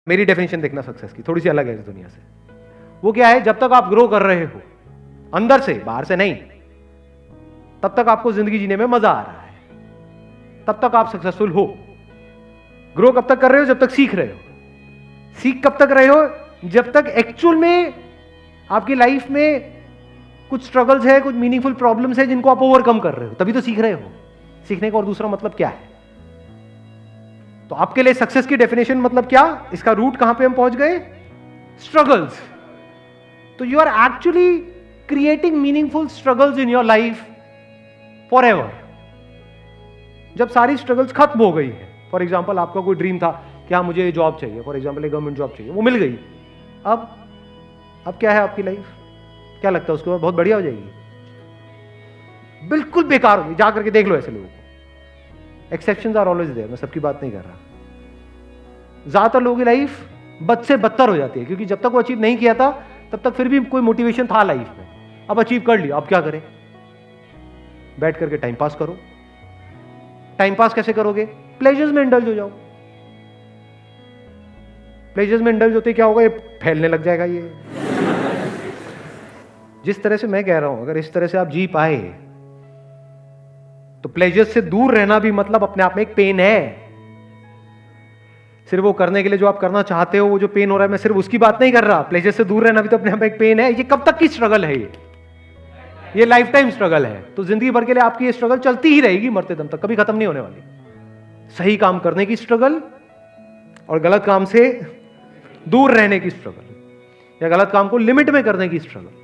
मेरी डेफिनेशन देखना सक्सेस की थोड़ी सी अलग है इस दुनिया से। वो क्या है, जब तक आप ग्रो कर रहे हो अंदर से, बाहर से नहीं, तब तक आपको जिंदगी जीने में मजा आ रहा है, तब तक आप सक्सेसफुल हो। ग्रो कब तक कर रहे हो? जब तक सीख रहे हो। सीख कब तक रहे हो? जब तक एक्चुअल में आपकी लाइफ में कुछ स्ट्रगल्स है, कुछ मीनिंगफुल प्रॉब्लम्स है जिनको आप ओवरकम कर रहे हो, तभी तो सीख रहे हो। सीखने का और दूसरा मतलब क्या है? तो आपके लिए सक्सेस की डेफिनेशन मतलब क्या? इसका रूट कहां पे हम पहुंच गए? स्ट्रगल्स। तो you are actually creating meaningful struggles in your life forever. जब सारी स्ट्रगल्स खत्म हो गई है, फॉर एग्जाम्पल आपका कोई ड्रीम था कि हाँ मुझे जॉब चाहिए, फॉर एग्जाम्पल एक गवर्नमेंट जॉब चाहिए, वो मिल गई, अब क्या है आपकी लाइफ? क्या लगता है उसके बाद बहुत बढ़िया हो जाएगी? बिल्कुल बेकार होगी। जा करके देख लो ऐसे लोगों को। एक्सेप्शंस आर ऑलवेज देयर, मैं सबकी बात नहीं कर रहा। ज्यादातर लोगों की लाइफ बद से बदतर हो जाती है, क्योंकि जब तक वो अचीव नहीं किया था तब तक फिर भी कोई मोटिवेशन था लाइफ में। अब अचीव कर लिया, अब क्या करें? बैठ करके टाइम पास करो। टाइम पास कैसे करोगे? प्लेजर्स में इंडल्ज हो जाओ। प्लेजर्स में इंडल्ज होते क्या होगा? ये फैलने लग जाएगा। ये जिस तरह से मैं कह रहा हूं, अगर इस तरह से आप जी पाए तो प्लेजर्स से दूर रहना भी मतलब अपने आप में एक पेन है। सिर्फ वो करने के लिए जो आप करना चाहते हो, वो जो पेन हो रहा है, मैं सिर्फ उसकी बात नहीं कर रहा। प्लेजर से दूर रहना भी तो अपने आप में एक पेन है। ये कब तक की स्ट्रगल है? ये लाइफ टाइम स्ट्रगल है। तो जिंदगी भर के लिए आपकी ये स्ट्रगल चलती ही रहेगी मरते दम तक, कभी खत्म नहीं होने वाली। सही काम करने की स्ट्रगल और गलत काम से दूर रहने की स्ट्रगल, या गलत काम को लिमिट में करने की स्ट्रगल,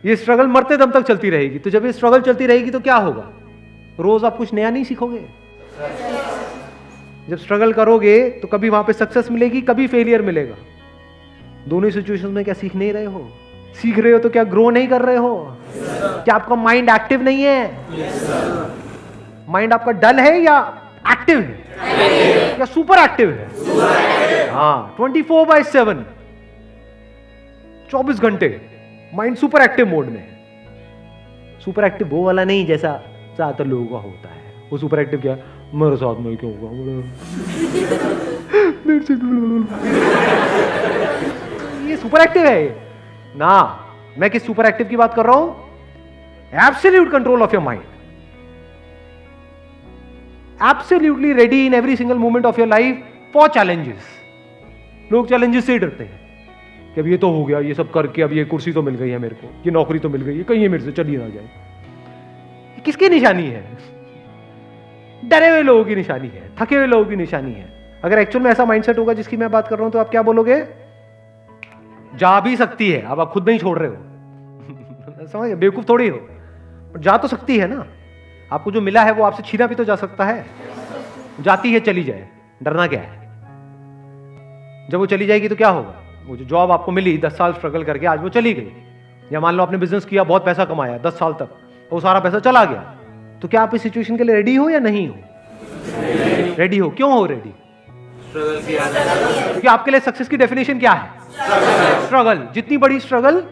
ये स्ट्रगल मरते दम तक चलती रहेगी। तो जब ये स्ट्रगल चलती रहेगी तो क्या होगा? रोज आप कुछ नया नहीं सीखोगे। जब स्ट्रगल करोगे तो कभी वहां पे सक्सेस मिलेगी, कभी फेलियर मिलेगा। दोनों सिचुएशन में क्या सीख नहीं रहे हो? सीख रहे हो तो क्या ग्रो नहीं कर रहे हो? क्या आपका माइंड एक्टिव नहीं है? माइंड आपका डल है या एक्टिव है या सुपर एक्टिव है? हाँ, 24/7 24 घंटे माइंड सुपर एक्टिव मोड में है। सुपर एक्टिव वो वाला नहीं जैसा ज्यादातर लोगों का होता है। वो सुपर एक्टिव क्या? मेरे साथ में क्यों होगा? ये सुपर एक्टिव है ना। मैं किस सुपर एक्टिव की बात कर रहा हूं? Absolute control of your mind, absolutely ready in every single moment of your life for challenges. लोग चैलेंजेस से डरते हैं कि अब ये तो हो गया, ये सब करके अब ये कुर्सी तो मिल गई है मेरे को, ये नौकरी तो मिल गई है, कहीं ये मेरे से चली ना जाए। ये किसकी निशानी है? डरे हुए लोगों की निशानी है, थके हुए लोगों की निशानी है। अगर एक्चुअल में ऐसा माइंडसेट होगा जिसकी मैं बात कर रहा हूं, तो आप क्या बोलोगे? जा भी सकती है। अब आप खुद नहीं छोड़ रहे हो समझ? बेवकूफ थोड़ी हो, जा तो सकती है ना। आपको जो मिला है वो आपसे छीना भी तो जा सकता है। जाती है, चली जाए, डरना क्या है? जब वो चली जाएगी तो क्या होगा? वो जो जॉब आपको मिली 10 साल स्ट्रगल करके, आज वो चली गई। या मान लो आपने बिजनेस किया, बहुत पैसा कमाया 10 साल तक, वो सारा पैसा चला गया, तो क्या आप इस सिचुएशन के लिए रेडी हो या नहीं हो? रेडी हो। क्यों हो रेडी? क्योंकि आपके लिए सक्सेस की डेफिनेशन क्या है? स्ट्रगल। जितनी बड़ी स्ट्रगल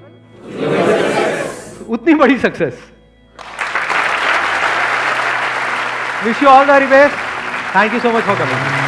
उतनी बड़ी success. Wish you all the very best. Thank you so much for coming.